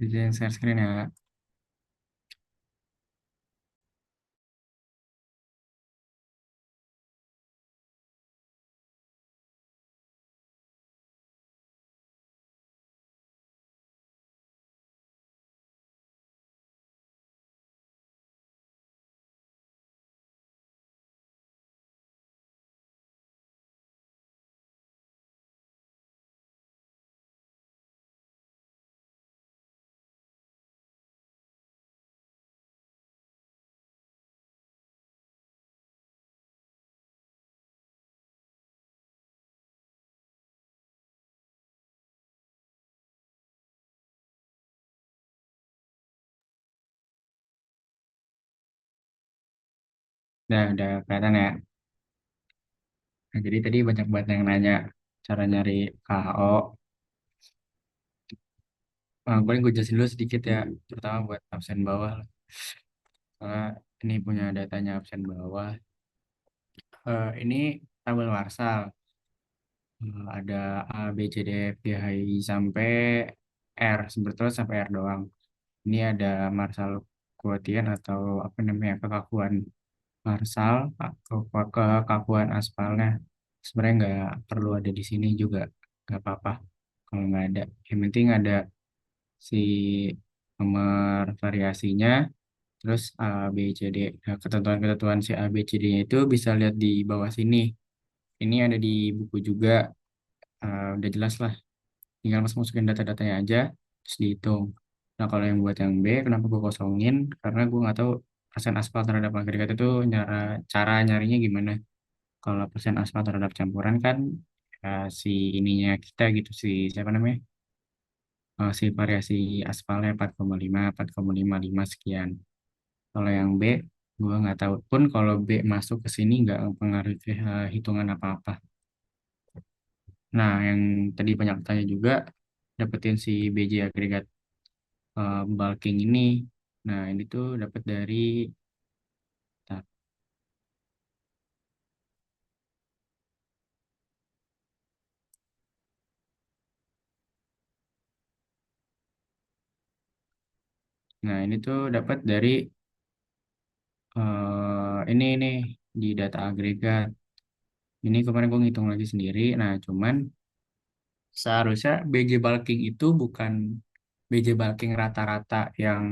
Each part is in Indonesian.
Izin share screen ya. Udah kelihatan ya. Nah, jadi tadi banyak banget yang nanya cara nyari KO. Paling gue jelasin dulu sedikit ya, terutama buat absen bawah. Soalnya ini punya datanya absen bawah. Ini tabel Marsal. Ada A, B, C, D, F, G, H, I sampai R. Sebetulnya sampai R doang. Ini ada Marsal Quotient atau apa namanya, kekakuan Marsal atau kekakuan aspalnya. Sebenarnya nggak perlu ada di sini juga, nggak apa-apa kalau nggak ada. Yang penting ada si nomor variasinya, terus A, B, C, D. Nah, ketentuan-ketentuan si A, B, C, D-nya itu bisa lihat di bawah sini. Ini ada di buku juga. Udah jelas lah. Tinggal masukin data-datanya aja, terus dihitung. Nah, kalau yang buat yang B, kenapa gue kosongin? Karena gue nggak tahu persen aspal terhadap agregat itu cara nyarinya gimana. Kalau persen aspal terhadap campuran kan si ininya kita gitu, si siapa namanya? Si variasi aspalnya 4,5, 4,55 sekian. Kalau yang B, gue nggak tahu. Pun kalau B masuk ke sini nggak mempengaruhi hitungan apa-apa. Nah, yang tadi banyak tanya juga, dapetin si BJ agregat bulking ini. Nah, ini tuh dapat dari, nah, nah ini tuh dapat dari ini nih di data agregat. Ini kemarin gue ngitung lagi sendiri. Nah, cuman seharusnya BJ bulking itu bukan BJ bulking rata-rata yang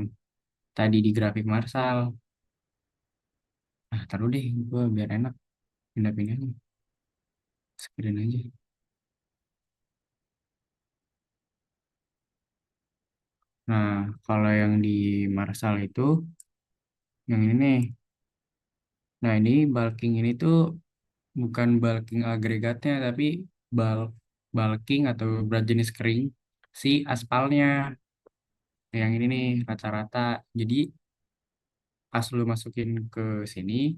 tadi di grafik Marsal. Nah, taruh deh, gue biar enak pindah-pindahnya. Screen aja. Nah, kalau yang di Marsal itu, yang ini nih. Nah, ini bulking ini tuh bukan bulking agregatnya, tapi bulk bulking atau berat jenis kering si aspalnya. Yang ini nih rata-rata. Jadi pas lu masukin ke sini,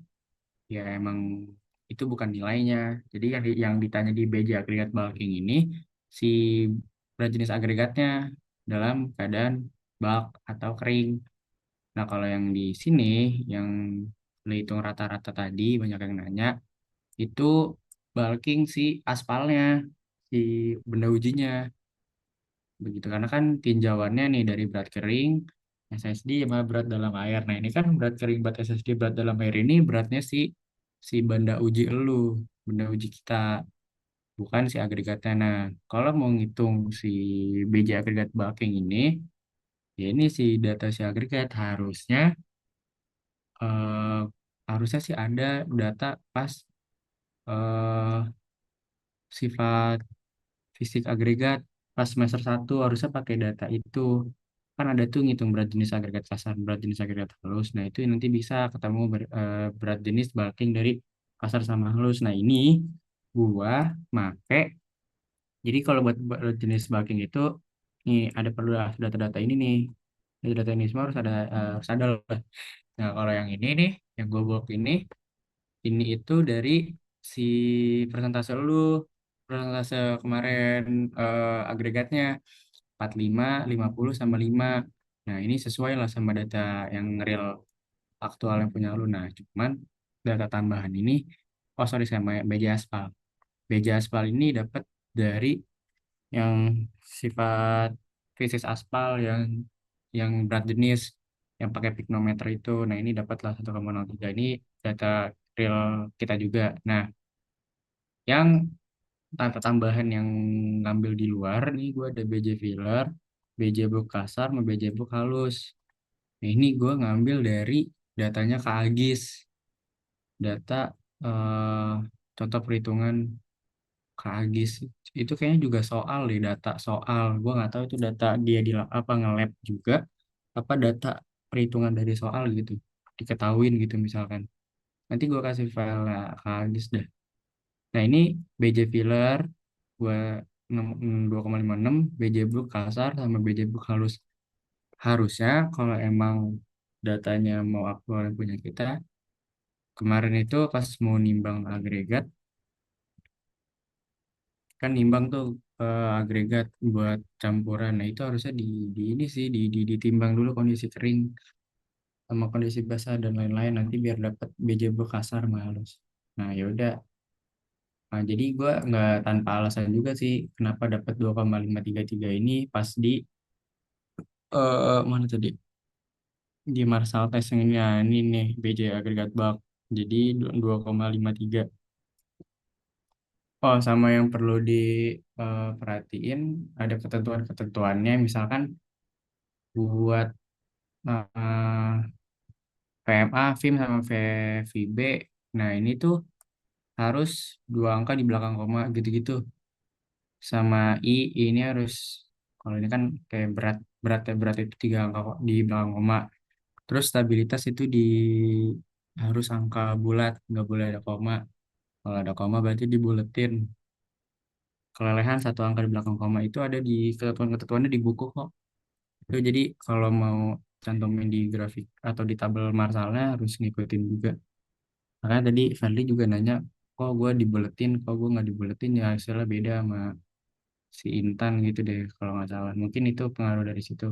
ya emang itu bukan nilainya. Jadi yang ditanya di BJ agregat bulking ini si berat jenis agregatnya dalam keadaan bulk atau kering. Nah, kalau yang di sini yang lu hitung rata-rata tadi banyak yang nanya itu bulking si aspalnya, si benda ujinya begitu, karena kan tinjauannya nih dari berat kering, SSD sama berat dalam air. Nah, ini kan berat kering, berat SSD, berat dalam air ini beratnya si benda uji benda uji kita, bukan si agregatnya. Nah, kalau mau ngitung si BJ agregat bulking ini, ya ini si data si agregat eh, harusnya sih ada data pas eh, sifat fisik agregat pas semester 1 harusnya pakai data itu. Kan ada tuh ngitung berat jenis agregat kasar, berat jenis agregat halus. Nah, itu nanti bisa ketemu berat jenis bulking dari kasar sama halus. Nah, ini gua make. Jadi kalau buat berat jenis bulking itu nih ada perlu data-data ini nih. Data ini semua harus ada lah. Nah, kalau yang ini nih, yang gua bulk ini itu dari si persentase persentase kemarin agregatnya 45, 50 sama 5. Nah, ini sesuai lah sama data yang real aktual yang punya lu. Nah, cuman data tambahan ini, oh sorry sama BJ Aspal. BJ Aspal ini dapat dari yang sifat fisis aspal yang yang berat jenis yang pakai picnometer itu. Nah, ini dapatlah 1,03. Ini data real kita juga. Nah, yang data tambahan yang ngambil di luar nih gue ada BJ filler, BJ book kasar, sama BJ book halus. Nah, ini gue ngambil dari datanya Kak Agis, data eh, contoh perhitungan Kak Agis. Itu kayaknya juga soal deh, data soal. Gue nggak tahu itu data dia di apa nge-lab juga, apa data perhitungan dari soal gitu, diketahuin gitu misalkan. Nanti gue kasih file Kak Agis deh. Nah, ini BJ filler gue 2,56, BJ book kasar sama BJ book halus. Harusnya kalau emang datanya mau aktual yang punya kita, kemarin itu pas mau nimbang agregat, kan nimbang tuh agregat buat campuran. Nah, itu harusnya di ini sih, ditimbang dulu kondisi kering sama kondisi basah dan lain-lain, nanti biar dapat BJ book kasar sama halus. Nah, ya udah. Nah, jadi gue nggak tanpa alasan juga sih kenapa dapat 2,533 ini pas di mana tadi? Di Marsal Test yang ini, nah, ini nih BJ agregat bulk. Jadi 2,53. Oh, sama yang perlu diperhatiin ada ketentuan-ketentuannya, misalkan buat PMA, FIM sama VB. Nah, ini tuh harus dua angka di belakang koma gitu-gitu. Sama ini harus, kalau ini kan kayak berat berat itu tiga angka kok di belakang koma. Terus stabilitas itu harus angka bulat, nggak boleh ada koma. Kalau ada koma berarti dibuletin. Kelelehan satu angka di belakang koma itu ada di ketentuan-ketentuannya di buku kok. Itu jadi kalau mau cantumin di grafik atau di tabel marsalnya harus ngikutin juga. Makanya tadi Fadli juga nanya, kok gue dibuletin, kok gue nggak dibuletin, ya hasilnya beda sama si Intan gitu deh kalau nggak salah. Mungkin itu pengaruh dari situ.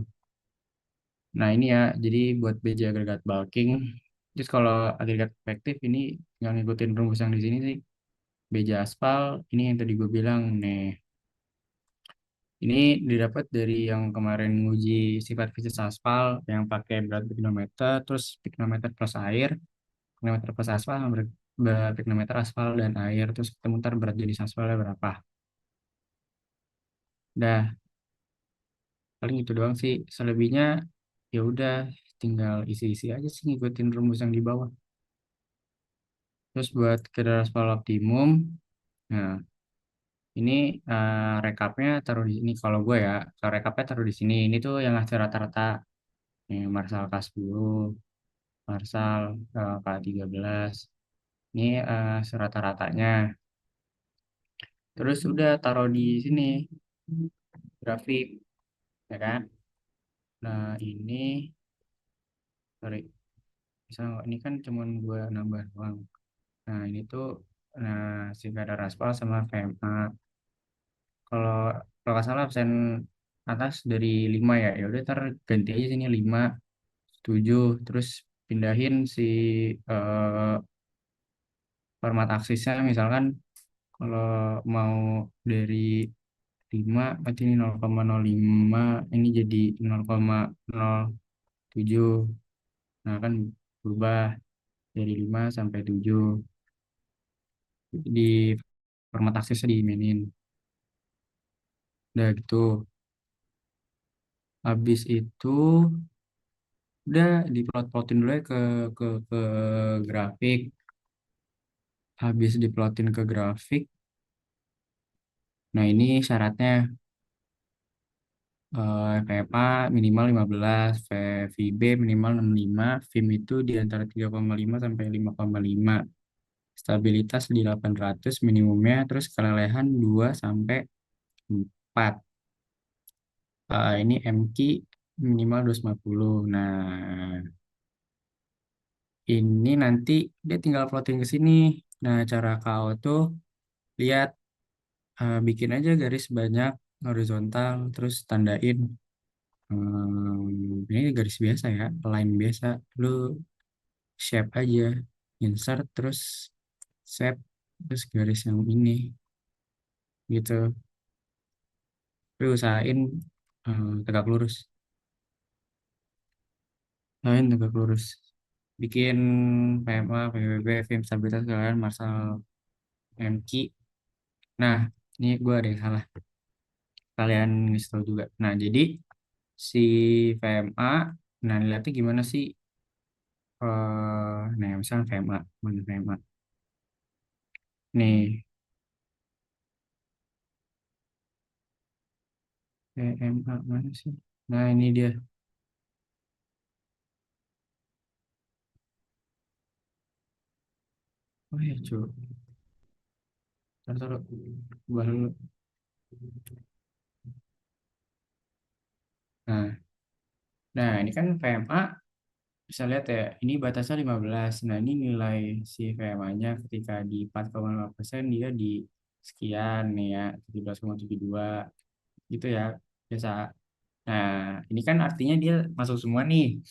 Nah, ini ya, jadi buat BJ agregat bulking. Terus kalau agregat efektif ini yang ngikutin rumus yang di sini sih. BJ aspal, ini yang tadi gue bilang nih. Ini didapat dari yang kemarin nguji sifat fisik aspal yang pakai berat pignometer, terus pignometer plus air, pignometer plus aspal, sama pignometer aspal dan air, terus ketemu ntar berat jenis aspalnya berapa. Dah, paling itu doang sih. Selebihnya ya udah tinggal isi-isi aja sih ngikutin rumus yang di bawah. Terus buat kadar aspal optimum, nah ini rekapnya taruh di sini. Kalau gue ya, kalau rekapnya taruh di sini. Ini tuh yang hasil rata-rata. Nih, Marsal K10, Marsal K13. Ini rata-ratanya. Terus udah taruh di sini grafik, ya kan? Nah, ini sorry, bisa nggak? Ini kan cuman gue nambah doang. Nah, ini tuh nah si kadar aspal sama VMA. Kalau kalau nggak salah absen atas dari 5 ya. Ya udah ntar ganti aja sini 5, 7, terus pindahin si eh, format aksisnya, misalkan kalau mau dari 5 berarti ini 0,05, ini jadi 0,07. Nah, kan berubah dari 5 sampai 7 di format aksesnya dimainin. Udah gitu. Habis itu udah diplot-plotin dulu ya ke grafik. Habis diplotin ke grafik. Nah, ini syaratnya VFA minimal 15, VB minimal 65, FIM itu di antara 3,5 sampai 5,5. Stabilitas di 800 minimumnya, terus kelelehan 2 sampai 4. Ini MQ minimal 250. Nah, ini nanti dia tinggal plotting ke sini. Nah, cara kau tuh lihat, bikin aja garis banyak horizontal, terus tandain. Ini garis biasa ya, line biasa. Lu shape aja, insert, terus shape, terus garis yang ini, gitu. Tapi usahain tegak lurus. lain tegak lurus. Bikin PMA, PBB, film stabilitas kalian, Marshall MQ. Nah, ini gue ada yang salah. Kalian ngasih tahu juga. Nah, jadi si VMA, nah lihatnya gimana sih? Nah, misalnya VMA, mana VMA? Nih, VMA mana sih? Nah, ini dia. Oh ya, cuy. Taruh, gua dulu. Nah, nah, ini kan VMA bisa lihat ya, ini batasnya 15. Nah, ini nilai si VMA-nya ketika di 4,5% dia di sekian nih ya, 17,72 gitu ya. Biasa. Nah, ini kan artinya dia masuk semua nih.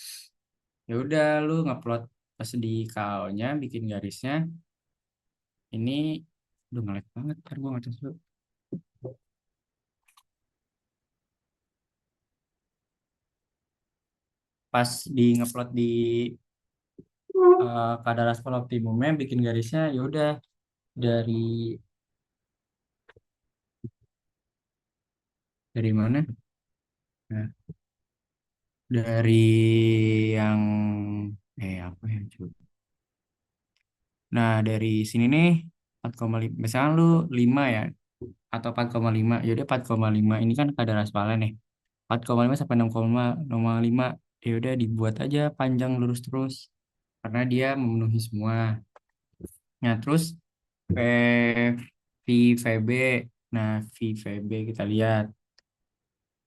Ya udah lu ngupload pas di KO-nya bikin garisnya ini udah ngelag banget ntar gua ngecas dulu. Pas di ngupload di kadar aspal optimumnya bikin garisnya ya udah dari mana? Nah, dari yang apa ya coba. Nah, dari sini nih 4,5 misalnya lu 5 ya atau 4,5 ya udah 4,5 ini kan kadar aspalnya nih 4,5 sampai 6,5 ya udah dibuat aja panjang lurus terus karena dia memenuhi semua. Nah, terus P V VB. Nah, V VB kita lihat.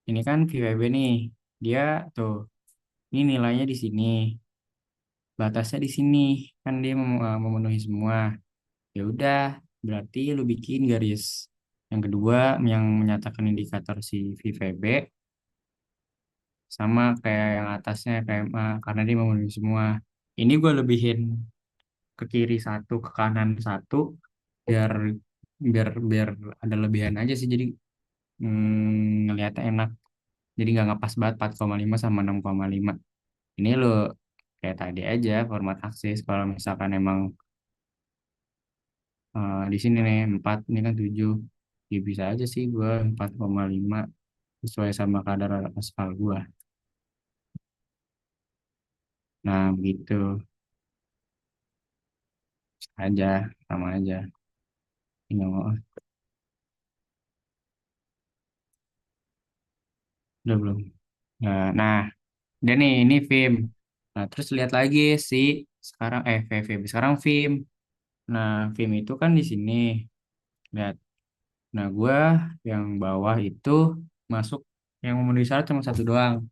Ini kan V VB nih. Dia tuh, ini nilainya di sini. Batasnya di sini. Kan dia memenuhi semua. Ya udah, berarti lu bikin garis yang kedua yang menyatakan indikator si V VB sama kayak yang atasnya kayak karena dia memenuhi semua. Ini gue lebihin ke kiri satu, ke kanan satu biar biar biar ada lebihan aja sih jadi ngeliatnya enak jadi nggak ngepas banget 4,5 sama 6,5 ini lo kayak tadi aja format aksis kalau misalkan emang di sini nih 4 ini kan 7 ya bisa aja sih gua 4,5 sesuai sama kadar aspal gua. Nah begitu aja sama aja nggak mau udah belum. Nah dan nih ini film. Nah terus lihat lagi si sekarang film sekarang film. Nah film itu kan di sini lihat. Nah, gua yang bawah itu masuk yang memenuhi syarat cuma satu doang.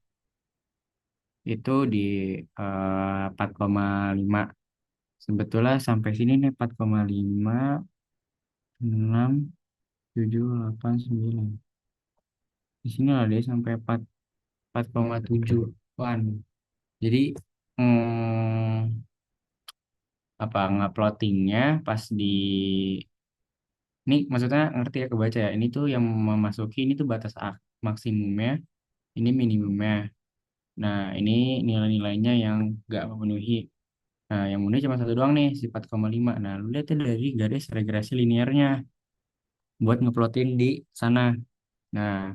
Itu di 4,5. Sebetulnya sampai sini nih 4,5, 6, 7, 8, 9. Di sini lah dia sampai 4,7. Wan. Jadi apa nguploadingnya pas di ini maksudnya ngerti ya kebaca ya. Ini tuh yang memasuki ini tuh batas maksimumnya, ini minimumnya. Nah, ini nilai-nilainya yang nggak memenuhi. Nah, yang memenuhi cuma satu doang nih, si 4,5. Nah, lu lihat tuh dari garis regresi linearnya buat ngeplotin di sana. Nah,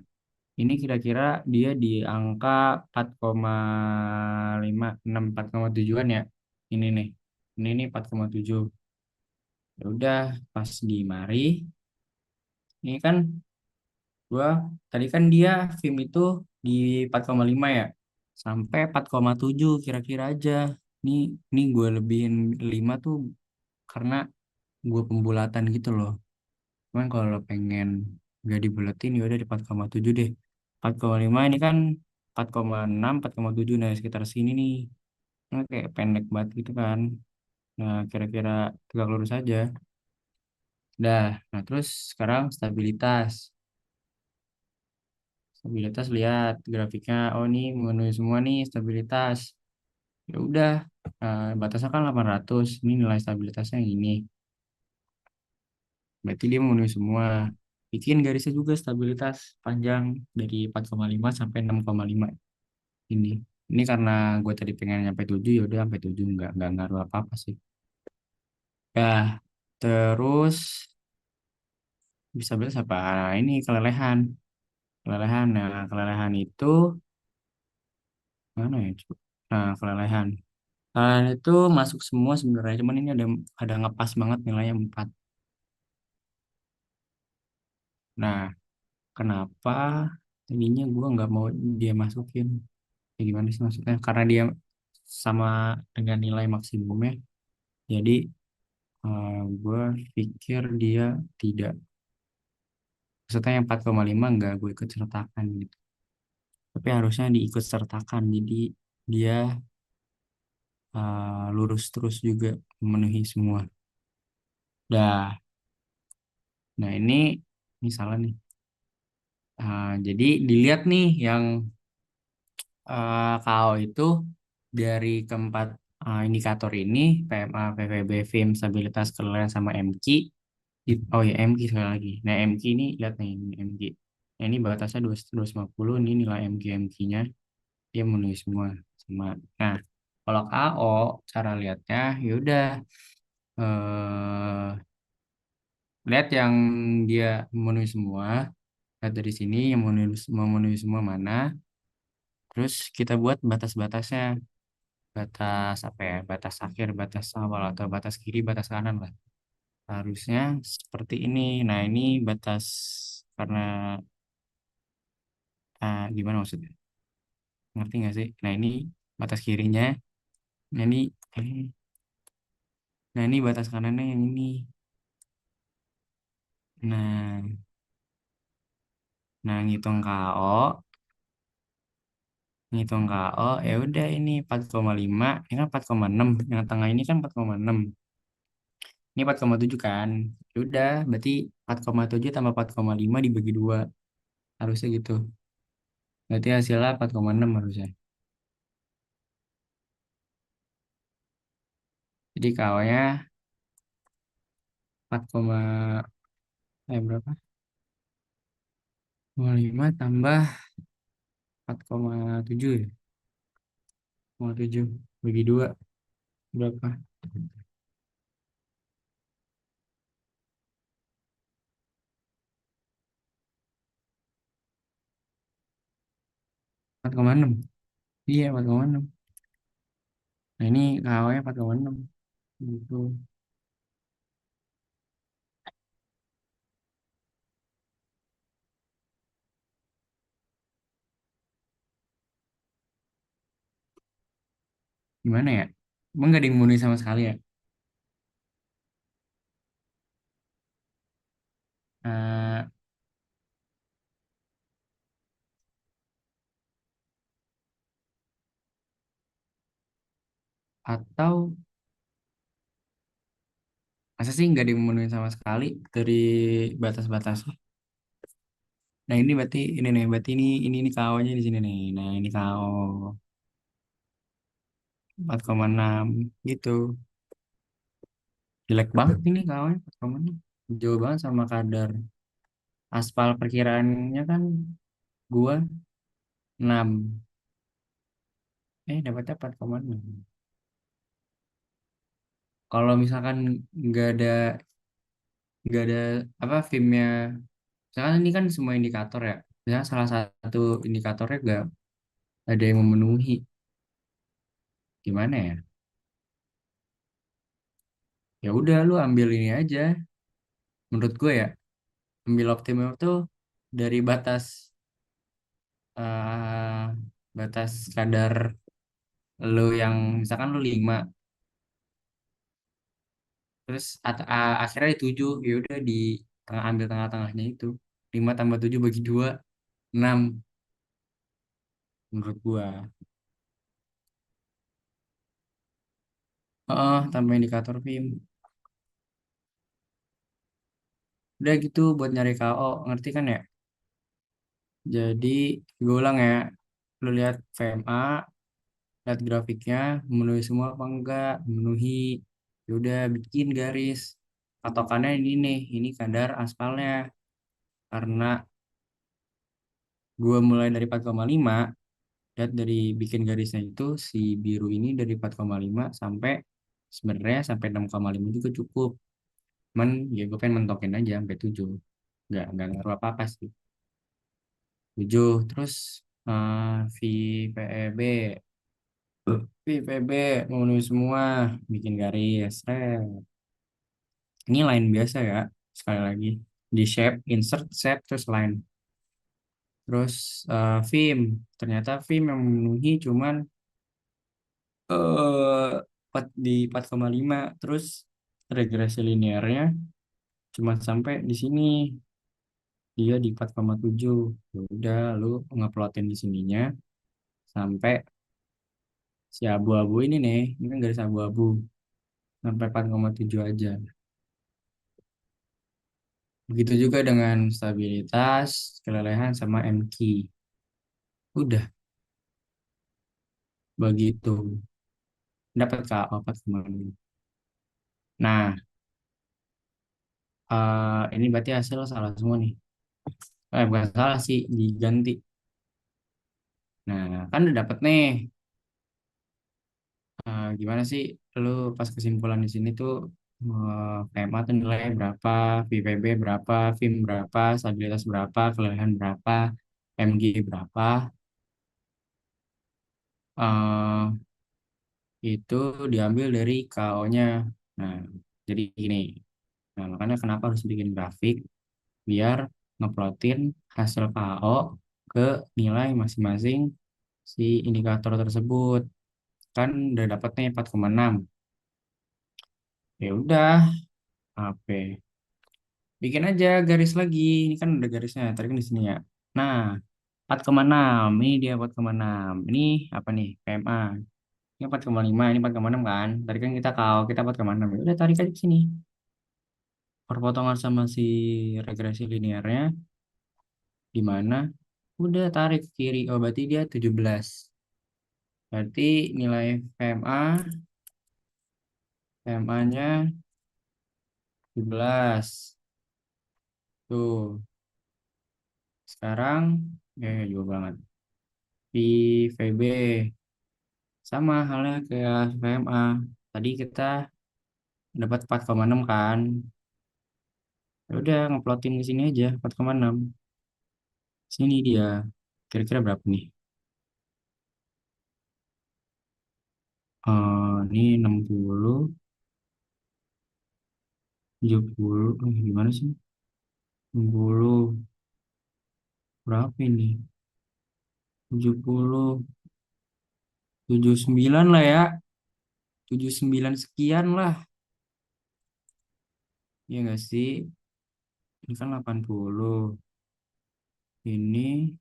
ini kira-kira dia di angka 4,5, 6, 4,7-an ya. Ini nih. Ini nih 4,7. Ya udah, pas di mari, ini kan gua tadi kan dia film itu di 4,5 ya. Sampai 4,7 kira-kira aja. Ini ini gue lebihin 5 tuh karena gue pembulatan gitu loh. Cuman kalau pengen gak dibulatin ya udah di 4,7 deh. 4,5 ini kan 4,6, 4,7 nah sekitar sini nih. Nah, kayak pendek banget gitu kan. Nah, kira-kira tegak lurus aja. Dah, nah terus sekarang stabilitas. Stabilitas lihat grafiknya. Oh, ini memenuhi semua nih stabilitas. Ya udah batasnya kan 800 ini nilai stabilitasnya yang ini berarti dia memenuhi semua bikin garisnya juga stabilitas panjang dari 4,5 sampai 6,5 ini Ini karena gue tadi pengen nyampe 7, ya udah sampai 7, nggak ngaruh apa-apa sih. Ya, terus bisa bilang apa? Ini kelelehan. Kelelehan. Nah, kelelehan itu mana ya? Coba? Nah, kelelehan. Kelelehan itu masuk semua sebenarnya, cuman ini ada ngepas banget nilainya 4. Nah, kenapa tadinya gue nggak mau dia masukin? Ya gimana sih maksudnya? Karena dia sama dengan nilai maksimumnya, jadi gue pikir dia tidak, maksudnya yang 4,5 nggak gue ikut sertakan gitu. Tapi harusnya diikut sertakan, jadi dia lurus terus juga memenuhi semua. Dah, nah ini misalnya nih, jadi dilihat nih yang KO itu dari keempat indikator ini, PMA, PVB, FIM, stabilitas, kelelahan, sama MQ. Oh ya, MQ sekali lagi. Nah, MQ ini lihat nih, ini MQ. Nah, ini batasnya 250, ini nilai MQ MQ-nya dia memenuhi semua sama. Nah, kalau KO cara lihatnya ya udah, eh lihat yang dia memenuhi semua, lihat dari sini yang memenuhi semua mana, terus kita buat batas-batasnya, batas apa ya, batas akhir, batas awal, atau batas kiri, batas kanan lah, harusnya seperti ini. Nah, ini batas, karena gimana maksudnya, ngerti nggak sih? Nah, ini batas kirinya. Nah, eh, ini batas kanannya yang ini. Nah nah ngitung KO, ya udah, ini 4,5, ini kan 4,6, yang tengah ini kan 4,6, ini 4,7 kan. Ya udah, berarti 4,7 tambah 4,5 dibagi 2, harusnya gitu. Berarti hasilnya 4,6 harusnya. Jadi KO-nya 4, berapa? 5 tambah 4,7 ya? 4,7 bagi 2 berapa? 4,6. Iya, 4,6. Nah, ini KO-nya 4,6. Gitu. Gimana ya? Emang gak ada yang memenuhi sama sekali ya? Eh, atau masa sih nggak ada yang memenuhi sama sekali dari batas-batasnya? Nah, ini berarti ini nih, berarti ini KO-nya di sini nih. Nah, ini KO 4,6 gitu. Jelek banget ini KO-nya 4,6. Jauh banget sama kadar aspal perkiraannya kan gua 6. Dapatnya 4,6. Kalau misalkan nggak ada nggak ada apa filmnya, misalkan ini kan semua indikator ya. Misalnya salah satu indikatornya nggak ada yang memenuhi, gimana ya? Ya udah, lu ambil ini aja. Menurut gue ya, ambil optimum tuh dari eh batas kadar lu yang misalkan lu 5, terus akhirnya di 7, ya udah di tengah, ambil tengah-tengahnya itu. 5 tambah 7 bagi 2, 6 menurut gua. Tambah indikator film. Udah gitu buat nyari KO, ngerti kan ya? Jadi gue ulang ya, lu lihat VMA, lihat grafiknya, memenuhi semua apa enggak, memenuhi. Ya udah, bikin garis. Patokannya ini nih, ini kadar aspalnya. Karena gue mulai dari 4,5, lihat dari bikin garisnya itu si biru ini dari 4,5 sampai sebenarnya sampai 6,5 juga cukup. Cuman ya gue pengen mentokin aja sampai 7. Nggak ngaruh apa-apa sih. 7. Terus VPEB. VPB memenuhi semua. Bikin garis. Ini line biasa ya. Sekali lagi. Di shape, insert, shape, terus line. Terus Vim. Ternyata Vim yang memenuhi cuman eh 4 di 4,5. Terus regresi linearnya cuma sampai di sini. Dia di 4,7. Ya udah, lu ngeplotin di sininya sampai si abu-abu ini nih. Ini kan garis abu-abu. Sampai 4,7 aja. Begitu juga dengan stabilitas, kelelehan, sama MQ. Udah, begitu. Dapat KO 4,5. Nah, ini berarti hasil salah semua nih. Bukan salah sih, diganti. Nah, kan udah dapet nih. Gimana sih lu pas kesimpulan di sini tuh PMA tuh nilainya berapa, VPB berapa, VIM berapa, stabilitas berapa, kelelahan berapa, MG berapa. eh itu diambil dari KO-nya. Nah, jadi gini. Nah, makanya kenapa harus bikin grafik biar ngeplotin hasil KO ke nilai masing-masing si indikator tersebut. Kan udah dapetnya 4,6. Ya udah, apa? Bikin aja garis lagi. Ini kan udah garisnya, tadi kan di sini ya. Nah, 4,6. Ini dia 4,6. Ini apa nih? PMA. Ini 4,5, ini 4,6 kan. Tadi kan kita KO, kita 4,6. Ya udah tarik aja ke sini. Perpotongan sama si regresi linearnya di mana? Udah tarik ke kiri. Oh, berarti dia 17. Berarti nilai PMA-nya 17. Tuh, sekarang juga banget. Di VB sama halnya kayak PMA. Tadi kita dapat 4,6 kan. Ya udah ngeplotin ke sini aja 4,6. Sini dia. Kira-kira berapa nih? Ini 60, 70. Gimana sih? 60 berapa ini? 70, 79 lah ya. 79 sekian lah. Iya nggak sih? Ini kan 80. Ini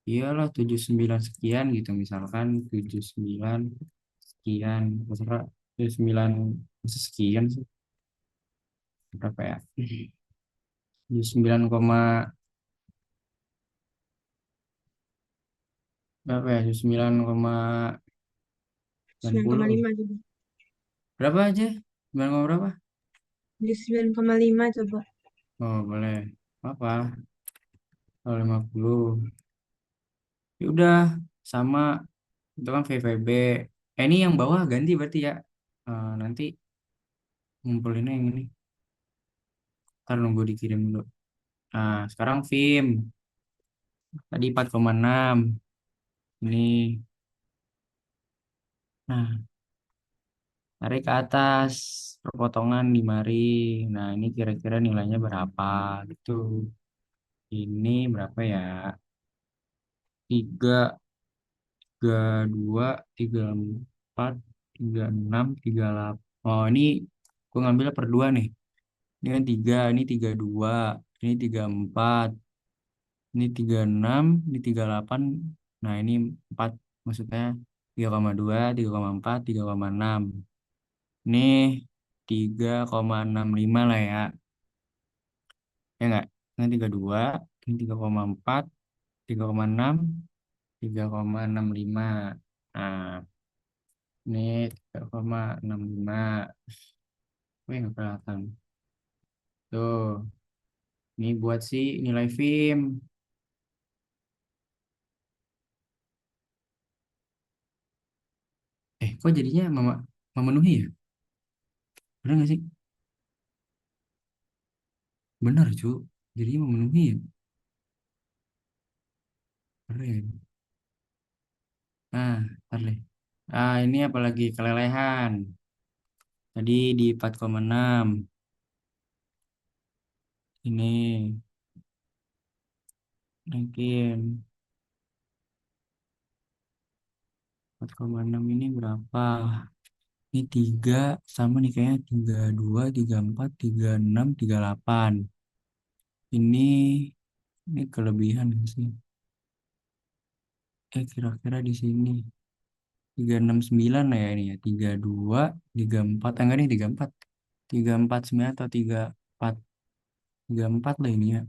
iyalah 79 sekian gitu. Misalkan 79 sekian. Misalkan 79 masa sekian sih. Berapa ya? 79, berapa ya? 9,90. 9,5 coba. Berapa aja? 9, berapa? Di 9,5 coba. Oh, boleh. Apa? Oh, 50. Ya udah, sama itu kan VVB. Ini yang bawah ganti berarti ya. Nanti ngumpulinnya yang ini. Ntar nunggu dikirim dulu. Nah, sekarang film. Tadi 4,6. Ini. Nah, tarik ke atas. Perpotongan di mari. Nah, ini kira-kira nilainya berapa gitu. Ini berapa ya? 3, 32, 34, 36, 38. Oh, ini gue ngambil per 2 nih. Ini kan 3, ini 32, ini 34, ini 36, ini 38. Nah, ini 4, maksudnya 3,2, 3,4, 3,6. Ini 3,65 lah ya. Ya enggak? Ini 32, ini 3,4, 3,6, 3,65. Nah, ini 3,65. Wih, nggak kelihatan. Tuh, ini buat sih nilai film. kok jadinya memenuhi ya? Bener nggak sih? Bener, cu. Jadinya memenuhi ya? Keren. Nah, ntar deh. Ini apalagi kelelehan. Tadi di 4,6. Ini mungkin 4,6 ini berapa? Ini 3 sama nih kayaknya 32, 34, 36, 38. Ini kelebihan nggak sih? Kira-kira di sini 369 lah ya ini ya. 32, 34, enggak nih 34. 349 atau 34, 34 lah ini ya.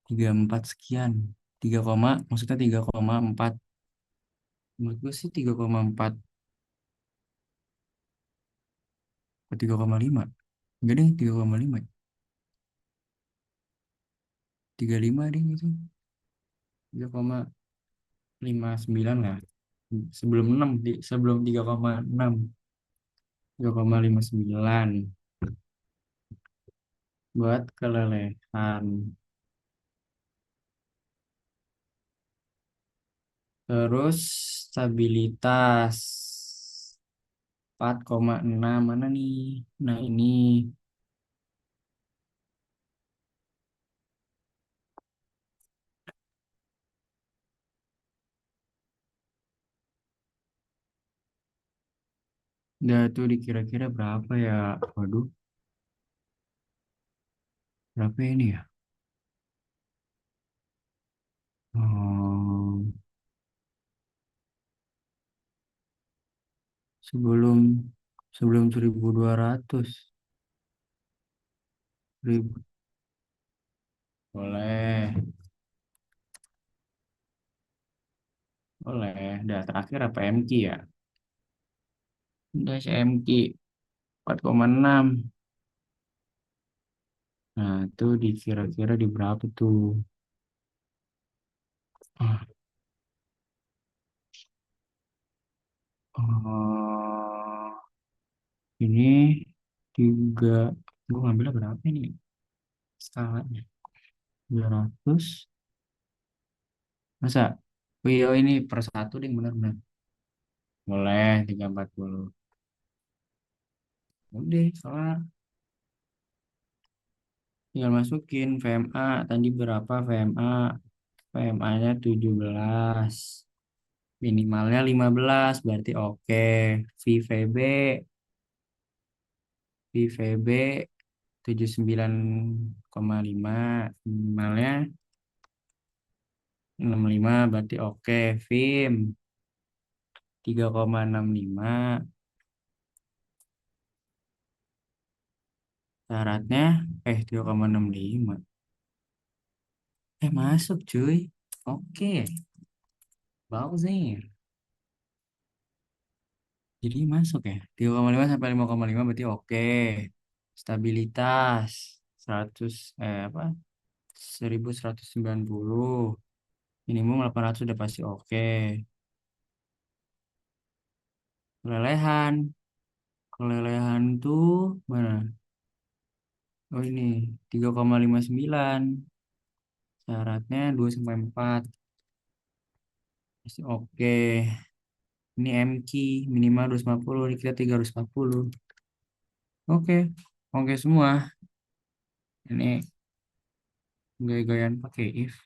34 sekian. 3 koma, maksudnya 3,4. Menurut gue sih 3,4 ke 3,5. Enggak deh, 3,5. 35 deh gitu. 3,59 lah. Sebelum 6, sebelum 3,6. 3,59 buat kelelehan. Terus stabilitas 4,6 mana nih? Nah ini udah tuh dikira-kira berapa ya? Waduh, berapa ini ya? Hmm, sebelum sebelum 1.200 ribu. Boleh, boleh. Dah terakhir apa MQ ya? Udah MQ 4,6. Nah, itu dikira-kira di berapa tuh? Ah, oh, ini 3, gue ngambilnya berapa ini skalanya? 200, masa? Oh iya, ini per satu deh, benar-benar. Boleh, 340. Udah, soal tinggal masukin VMA. Tadi berapa VMA? VMA-nya 17. Minimalnya 15, berarti oke. VVB, VVB 79,5. Minimalnya 65, berarti oke. VIM 3,65. Syaratnya 3,65. Masuk cuy. Oke, bagus nih. Jadi masuk ya. 3,5 sampai 5,5 berarti oke. Stabilitas 100, apa? 1190. Minimum 800 udah pasti oke. Kelelehan. Kelelehan tuh mana? Oh ini 3,59. Syaratnya 2 sampai 4 pasti oke. Ini MQ minimal 250, ini kita 340. Oke, oke semua. Ini gaya-gayaan pakai if.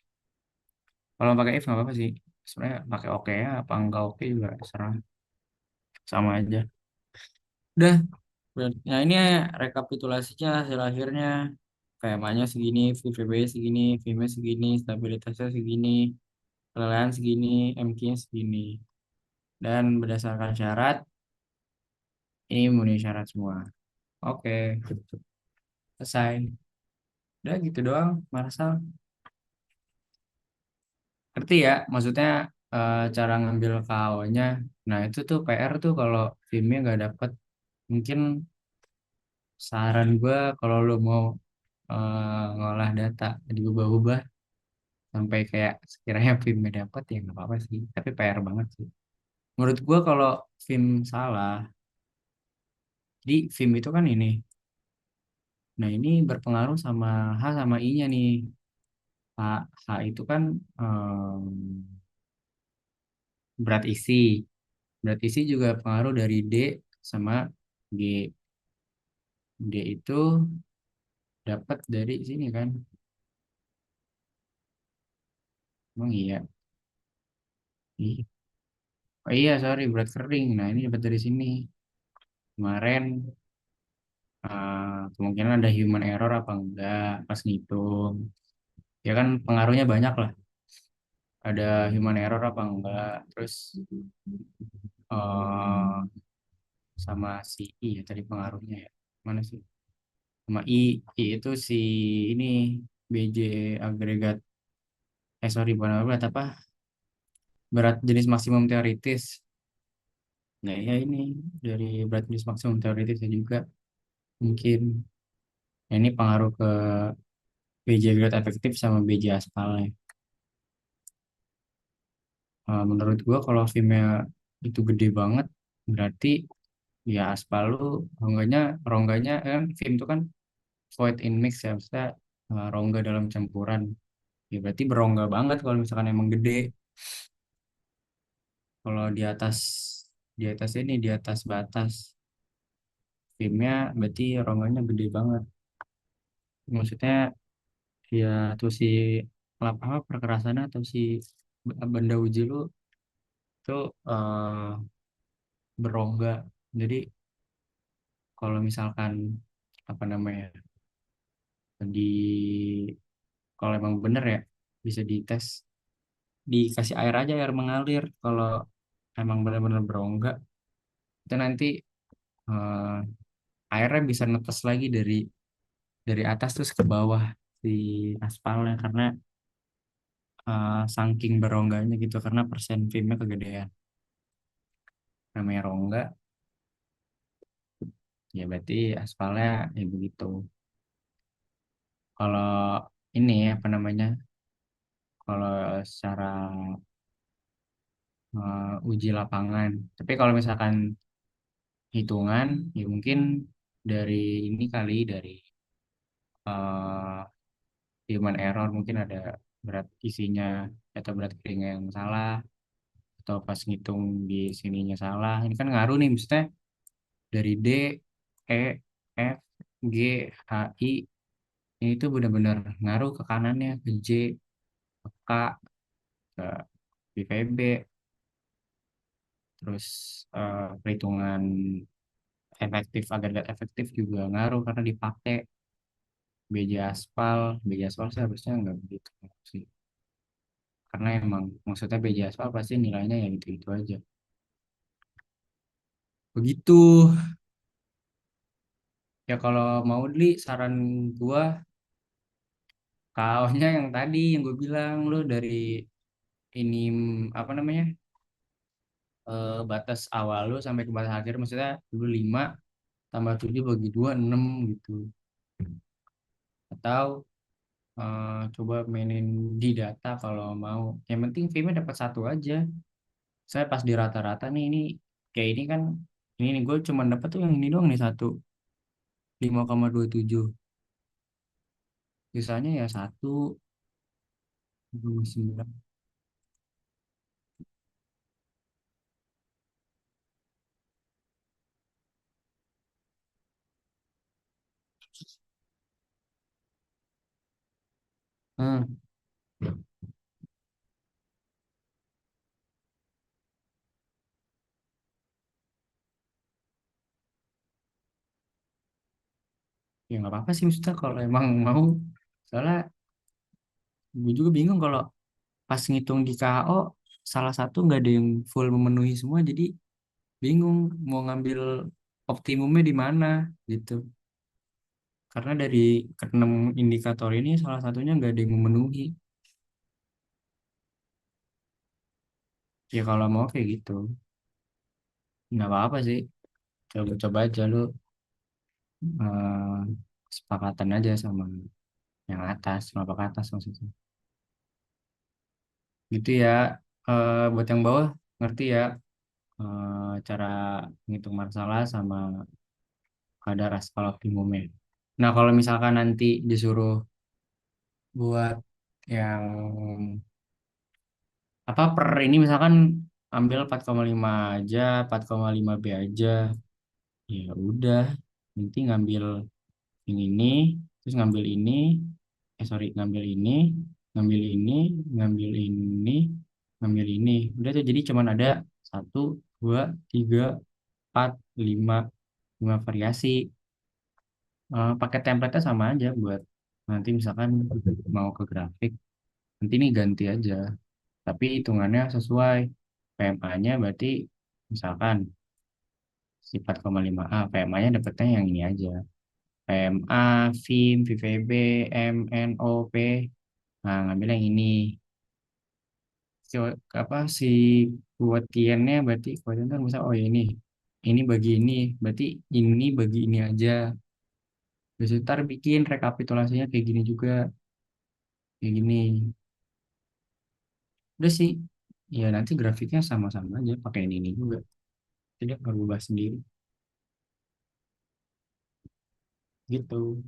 Kalau pakai if nggak apa-apa sih. Sebenarnya pakai oke ya, apa enggak oke juga serah, sama aja. Udah, nah ini ya rekapitulasinya hasil akhirnya. PMA-nya segini, VVB segini, VIM-nya segini, stabilitasnya segini, kelelahan segini, MQ-nya segini. Dan berdasarkan syarat, ini memenuhi syarat semua. Oke, selesai. Udah gitu doang, Marsal. Ngerti ya, maksudnya cara ngambil KO-nya. Nah, itu tuh PR tuh kalau timnya nggak dapet. Mungkin saran gue kalau lo mau ngolah data, diubah-ubah sampai kayak sekiranya filmnya dapet ya nggak apa-apa sih. Tapi PR banget sih. Menurut gua kalau film salah, di film itu kan ini. Nah, ini berpengaruh sama H sama I-nya nih. H, H itu kan berat isi. Berat isi juga pengaruh dari D sama G. D itu dapat dari sini kan. Emang iya. Iya. Oh iya, sorry, berat kering. Nah, ini dapat dari sini. Kemarin kemungkinan ada human error apa enggak pas ngitung. Ya kan pengaruhnya banyak lah. Ada human error apa enggak. Terus eh sama si I ya tadi pengaruhnya ya. Mana sih? Sama I itu si ini BJ agregat, sorry, bukan berat apa? Berat jenis maksimum teoritis. Nah, ya ini dari berat jenis maksimum teoritisnya juga mungkin. Nah, ini pengaruh ke BJ grade efektif sama BJ aspalnya. Menurut gua kalau filmnya itu gede banget, berarti ya aspal lu rongganya kan film itu kan void in mix ya, maksudnya rongga dalam campuran. Ya berarti berongga banget kalau misalkan emang gede. Kalau di atas ini di atas batas filmnya berarti rongganya gede banget. Maksudnya ya tuh si apa perkerasannya atau si benda uji lu tuh berongga. Jadi kalau misalkan apa namanya di kalau emang bener ya bisa dites, dikasih air aja, air mengalir. Kalau emang benar-benar berongga itu nanti eh, airnya bisa netes lagi dari atas terus ke bawah si aspalnya karena saking berongganya gitu karena persen filmnya kegedean. Namanya rongga ya berarti aspalnya ya begitu. Kalau ini apa namanya, kalau secara uji lapangan. Tapi kalau misalkan hitungan, ya mungkin dari ini kali dari eh, human error mungkin ada berat isinya atau berat keringnya yang salah atau pas ngitung di sininya salah. Ini kan ngaruh nih, maksudnya dari D, E, F, G, H, I ini tuh benar-benar ngaruh ke kanannya, ke J, ke K, ke BVB, terus perhitungan efektif agregat efektif juga ngaruh karena dipakai BJ aspal seharusnya nggak begitu sih, karena emang maksudnya BJ aspal pasti nilainya ya gitu-gitu aja begitu. Ya kalau mau beli saran gua kaosnya yang tadi yang gue bilang lu dari ini apa namanya batas awal lu sampai ke batas akhir, maksudnya dulu 5 tambah 7 bagi 2 6 gitu, atau coba mainin di data kalau mau. Yang penting filmnya dapat satu aja. Saya pas di rata-rata nih ini kayak ini kan, ini nih gue cuma dapat tuh yang ini doang nih satu 5,27, sisanya ya 1,9. Hmm, ya nggak apa-apa sih Ustaz kalau emang mau, soalnya gue juga bingung kalau pas ngitung di KO salah satu nggak ada yang full memenuhi semua, jadi bingung mau ngambil optimumnya di mana gitu, karena dari keenam indikator ini salah satunya nggak ada yang memenuhi. Ya kalau mau kayak gitu nggak apa-apa sih, coba-coba aja lu eh, kesepakatan aja sama yang atas, kelompok atas maksudnya gitu ya. Buat yang bawah ngerti ya. cara menghitung masalah sama kadar aspal optimumnya. Nah, kalau misalkan nanti disuruh buat yang apa per ini misalkan ambil 4,5 aja, 4,5 B aja, ya udah, nanti ngambil yang ini, terus ngambil ini, sorry, ngambil ini, ngambil ini, ngambil ini, ngambil ini. Udah tuh jadi cuman ada satu, dua, tiga, empat, lima, lima variasi. Pakai template sama aja buat nanti misalkan mau ke grafik, nanti ini ganti aja. Tapi hitungannya sesuai PMA-nya berarti misalkan si 4,5A, PMA-nya dapetnya yang ini aja. PMA, VIM, VVB, MNOP. Nah, ngambil yang ini. Si, apa si kuotiennya berarti kuotien kan bisa oh ya ini bagi ini, berarti ini bagi ini aja. Terus ntar bikin rekapitulasinya kayak gini juga, kayak gini. Udah sih, ya nanti grafiknya sama-sama aja pakai ini juga. Tidak perlu ubah sendiri gitu.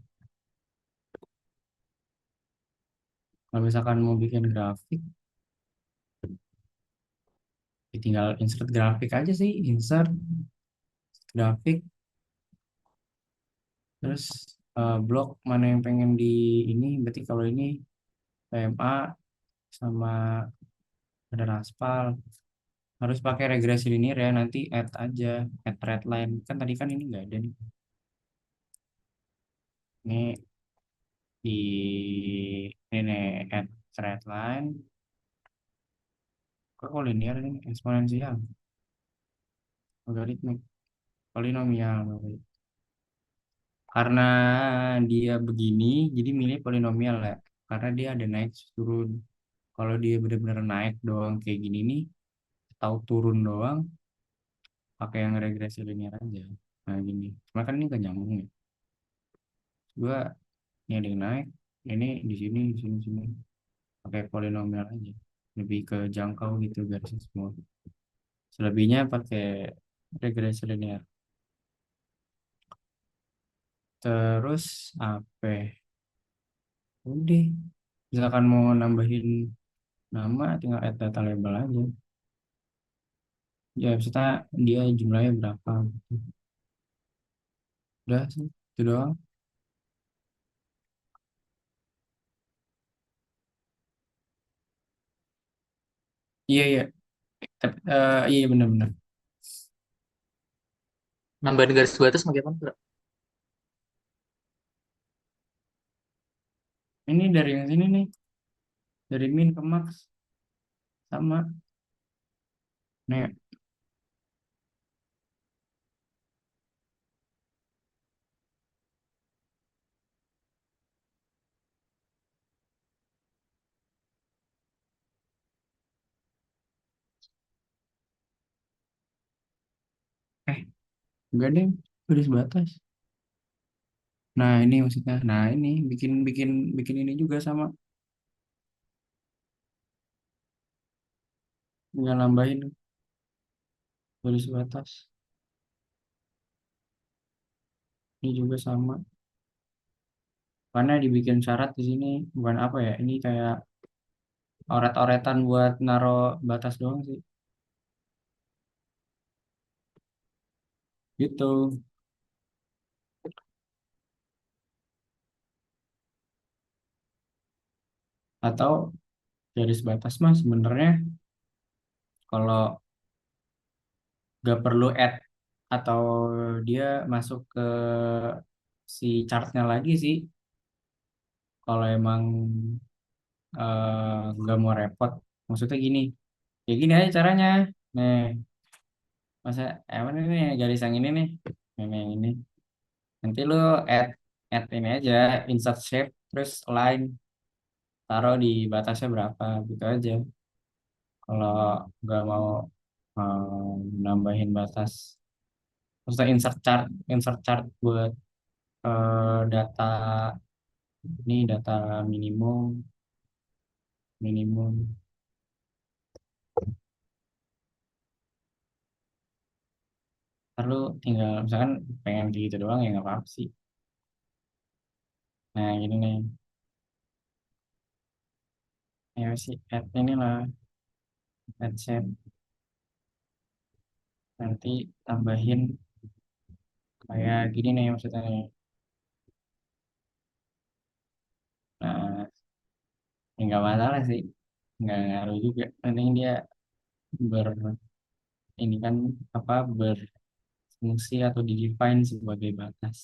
Kalau misalkan mau bikin grafik, ya tinggal insert grafik aja sih, insert grafik, terus blok mana yang pengen di ini. Berarti kalau ini PMA sama ada aspal harus pakai regresi linear ya. Nanti add aja, add red line. Kan tadi kan ini nggak ada nih. Ini ini add red line. Kok linear ini eksponensial, logaritmik, polinomial. Karena dia begini, jadi milih polinomial ya. Karena dia ada naik turun. Kalau dia benar-benar naik doang kayak gini nih, tahu turun doang, pakai yang regresi linear aja. Nah gini, cuma kan ini gak nyambung ya. Gua ini ada yang naik, ini di sini, di sini, sini. Pakai polinomial aja. Lebih ke jangkau gitu garisnya semua. Selebihnya pakai regresi linear. Terus apa? Udah, misalkan mau nambahin nama, tinggal add data label aja. Ya, maksudnya dia jumlahnya berapa gitu. Udah sih, itu doang. Iya, iya. Iya benar-benar. Nambahin garis batas bagaimana, Bro? Ini dari yang sini nih, dari min ke max sama. Nih, eh, enggak deh, garis batas. Nah, ini maksudnya. Nah, ini bikin bikin bikin ini juga sama. Tinggal nambahin garis batas. Ini juga sama. Karena dibikin syarat di sini bukan apa ya? Ini kayak oret-oretan buat naro batas doang sih. Gitu. Atau garis batas mah sebenarnya kalau nggak perlu add atau dia masuk ke si chartnya lagi sih kalau emang nggak mau repot, maksudnya gini, ya gini aja caranya. Nih, masa emang ini nih, garis yang ini nih, yang ini nanti lu add add ini aja, insert shape terus line, taruh di batasnya berapa gitu aja. Kalau nggak mau nambahin batas, maksudnya insert chart buat data ini, data minimum, minimum. Ntar lu tinggal misalkan pengen kayak gitu doang ya nggak apa-apa sih. Nah gini nih, ya sih add ini lah, add set, nanti tambahin kayak gini nih maksudnya nih. Nah, ya nggak masalah sih, nggak ngaruh juga. Penting dia ber ini kan apa berfungsi atau di define sebagai batas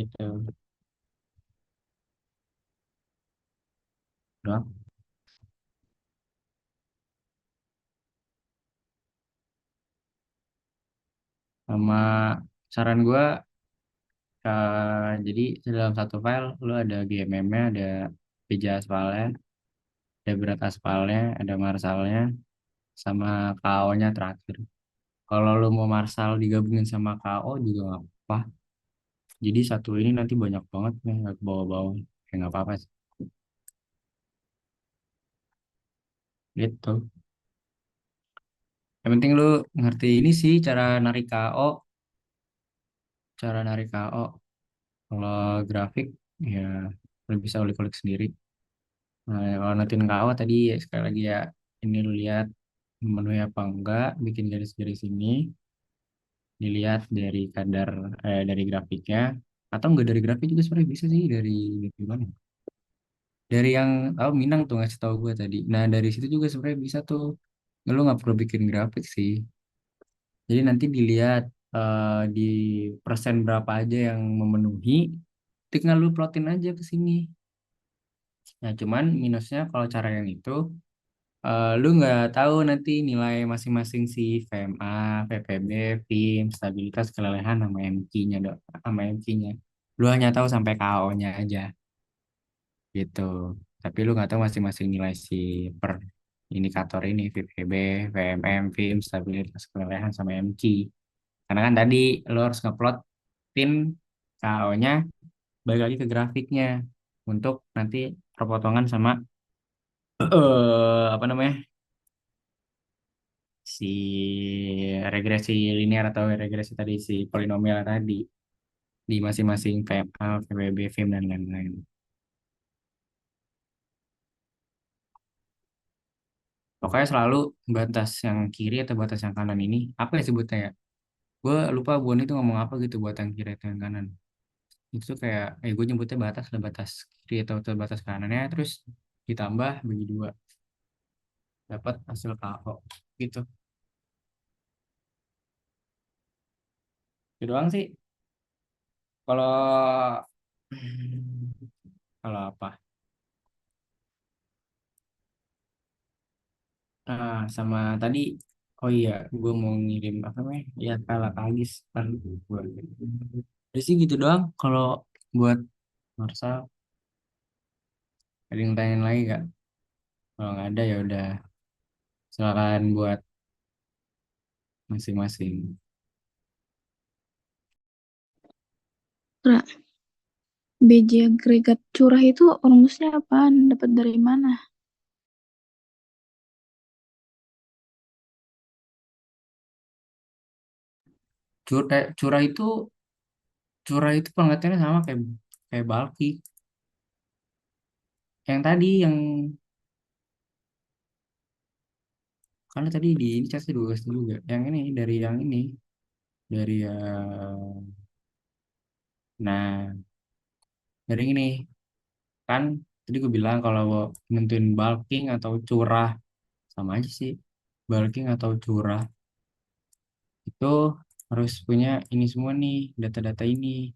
itu doang. Sama saran gua, jadi dalam satu file lu ada GMM-nya, ada pj aspalnya, ada berat aspalnya, ada marsalnya, sama KO-nya terakhir. Kalau lu mau marsal digabungin sama KO juga nggak apa. Jadi satu ini nanti banyak banget nih nggak ke bawah-bawah. Ya nggak apa-apa sih. Gitu. Yang penting lu ngerti ini sih cara narik KO, cara narik KO. Kalau grafik ya lu bisa ulik-ulik sendiri. Nah, kalau nantiin KO tadi ya, sekali lagi ya ini lu lihat memenuhi apa enggak, bikin garis-garis ini, dilihat dari kadar dari grafiknya, atau enggak dari grafik juga sebenarnya bisa sih dari mana? Dari yang tahu Minang tuh ngasih tahu gue tadi. Nah dari situ juga sebenarnya bisa tuh. Lu nggak perlu bikin grafik sih. Jadi nanti dilihat di persen berapa aja yang memenuhi, tinggal lu plotin aja ke sini. Nah cuman minusnya kalau cara yang itu, lu nggak tahu nanti nilai masing-masing si VMA, VPB, VIM, stabilitas, kelelehan sama MQ-nya dok, sama MQ-nya. Lu hanya tahu sampai KO-nya aja gitu. Tapi lu nggak tahu masing-masing nilai si per indikator ini, VPB, VMM, VIM, stabilitas, kelelehan sama MQ. Karena kan tadi lu harus ngeplotin KO-nya balik lagi ke grafiknya untuk nanti perpotongan sama apa namanya? Si regresi linear atau regresi tadi si polinomial tadi di masing-masing VMA, VPB, VIM dan lain-lain. Pokoknya selalu batas yang kiri atau batas yang kanan ini apa ya sebutnya ya? Gue lupa Bon itu ngomong apa gitu buat yang kiri atau yang kanan. Itu tuh kayak gue nyebutnya batas lah, batas kiri atau batas kanannya terus ditambah bagi dua dapat hasil KO gitu. Itu doang sih. Kalau kalau apa? Sama tadi, oh iya, gue mau ngirim apa namanya? Ya kalah kagis kan gue. Jadi sih gitu doang. Kalau buat Marsal, ada yang tanyain lagi gak? Kalau nggak ada ya udah, silakan buat masing-masing. Ra, BJ agregat curah itu rumusnya apaan? Dapat dari mana? Curah itu pengertiannya sama kayak kayak bulky. Yang tadi yang karena tadi di ini casnya dua juga. Yang ini dari yang ini dari nah dari ini kan tadi gue bilang kalau nentuin bulking atau curah sama aja sih. Bulking atau curah itu harus punya ini semua nih data-data ini.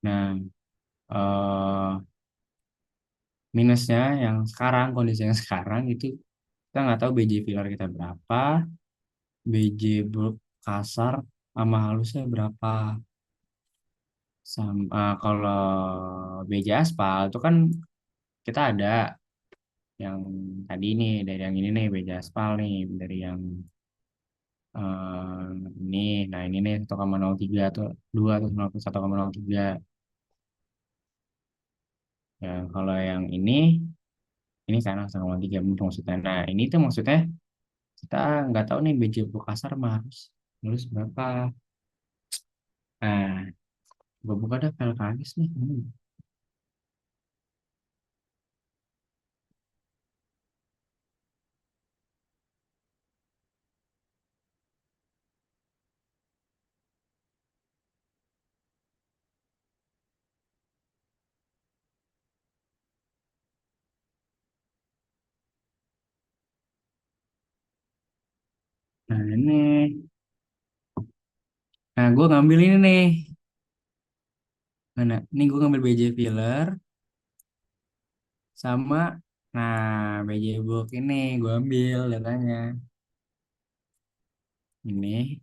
Nah, minusnya yang sekarang kondisi yang sekarang itu kita nggak tahu BJ filler kita berapa, BJ bulk kasar sama halusnya berapa. Sama kalau BJ aspal itu kan kita ada yang tadi nih dari yang ini nih BJ aspal nih dari yang eh, ini, nah ini nih 1,03 atau 2 atau 1,03 ya. Kalau yang ini kan 1,3 maksudnya. Nah ini tuh maksudnya kita nggak tahu nih BJ bulk kasar mah harus. lulus berapa. Nah, gue buka dah file KAGIS nih. Nah ini, nah gue ngambil ini nih. Mana? Ini gue ngambil BJ Filler sama, nah BJ Book ini gue ambil datanya. Ini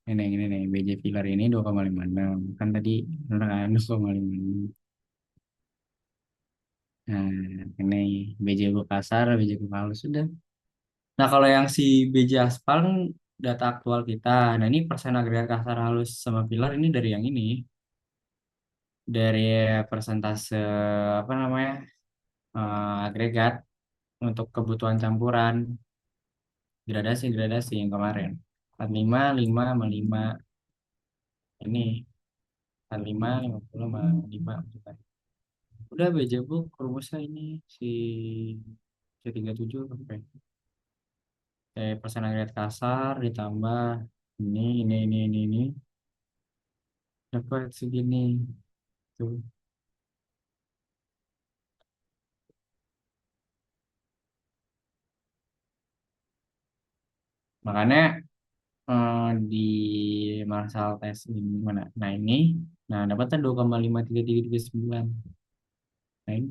nih BJ Filler ini 2,56 kan tadi bener kan 2,56. Nah ini BJ Book kasar, BJ Book halus sudah. Nah kalau yang si BJ aspal kan data aktual kita. Nah ini persen agregat kasar halus sama filler ini dari yang ini, dari persentase apa namanya, agregat untuk kebutuhan campuran, gradasi yang kemarin 45 5 sama 5 ini 45 50 sama 5 gitu. Udah BJ Book rumusnya ini si C37 sampai persen agregat kasar ditambah ini dapat segini tuh. Makanya di Marsal tes ini mana? Nah ini, nah dapatnya 2,53339. Nah ini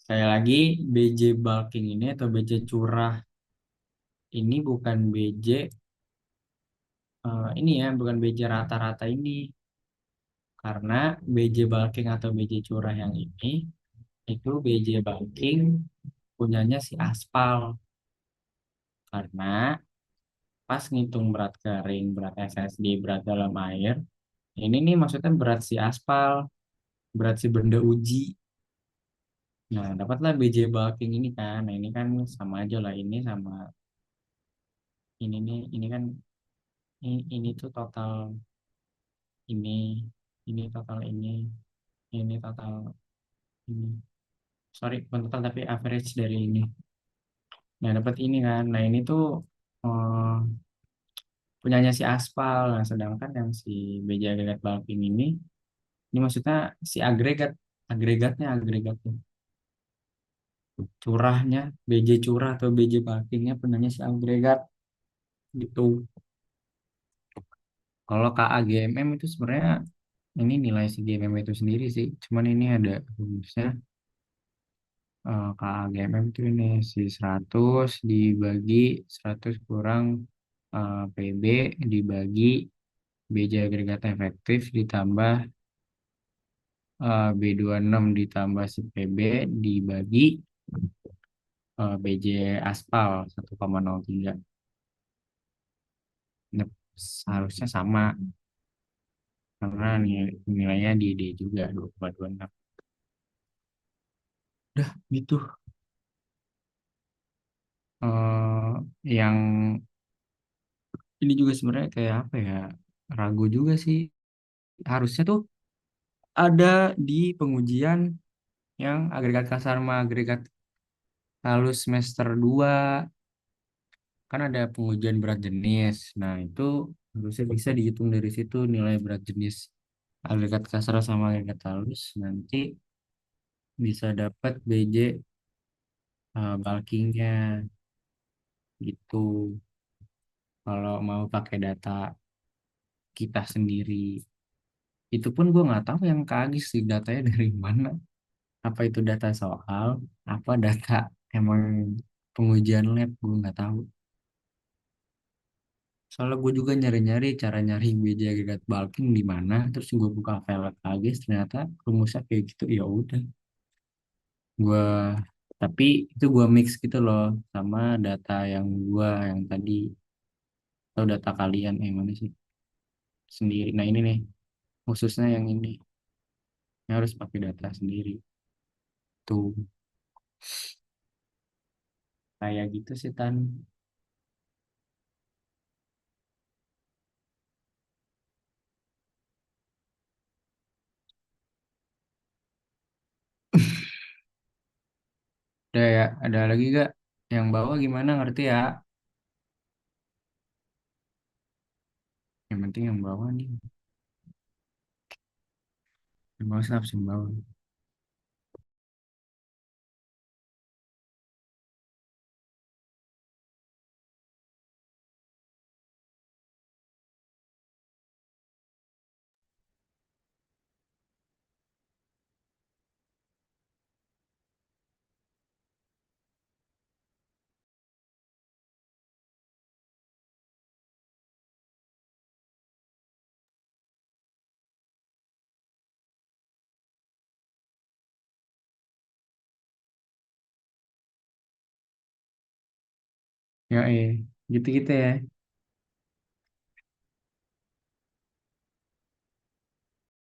saya lagi BJ bulking ini atau BJ curah ini bukan BJ ini ya, bukan BJ rata-rata ini, karena BJ bulking atau BJ curah yang ini itu BJ bulking punyanya si aspal, karena pas ngitung berat kering, berat SSD, berat dalam air, ini nih maksudnya berat si aspal, berat si benda uji. Nah, dapatlah BJ bulking ini kan. Nah, ini kan sama aja lah, ini sama ini nih, ini kan ini tuh total ini, total ini total ini. Sorry, bukan total tapi average dari ini. Nah, dapat ini kan. Nah, ini tuh eh, punyanya si aspal. Nah, sedangkan yang si BJ agregat bulking ini maksudnya si agregatnya curahnya, BJ curah atau BJ bulkingnya punyanya si agregat gitu. Kalau KAGMM itu sebenarnya ini nilai si GMM itu sendiri sih. Cuman ini ada rumusnya, KAGMM itu ini si 100 dibagi 100 kurang PB dibagi BJ agregat efektif ditambah B26 ditambah si PB dibagi BJ aspal 1,03. Nah, seharusnya sama karena nilainya di D juga 2,26. Udah gitu. Yang ini juga sebenarnya kayak apa ya, ragu juga sih, harusnya tuh ada di pengujian yang agregat kasar sama agregat halus semester 2 kan ada pengujian berat jenis. Nah itu harusnya bisa dihitung dari situ nilai berat jenis agregat kasar sama agregat halus, nanti bisa dapat BJ bulkingnya gitu, kalau mau pakai data kita sendiri. Itu pun gue nggak tahu yang kagis sih datanya dari mana. Apa itu data soal, apa data emang pengujian lab, gue nggak tahu. Soalnya gue juga nyari-nyari cara nyari BJ agregat bulking di mana, terus gue buka file kagis ternyata rumusnya kayak gitu. Ya udah, gue tapi itu gue mix gitu loh sama data yang gue yang tadi, atau data kalian yang mana sih sendiri. Nah ini nih khususnya yang ini, yang harus pakai data sendiri tuh, kayak gitu sih Tan. Udah ya, ada lagi gak? Yang bawah gimana ngerti ya? Yang penting yang bawah nih. Yang bawah absen bawah. Ya gitu-gitu ya.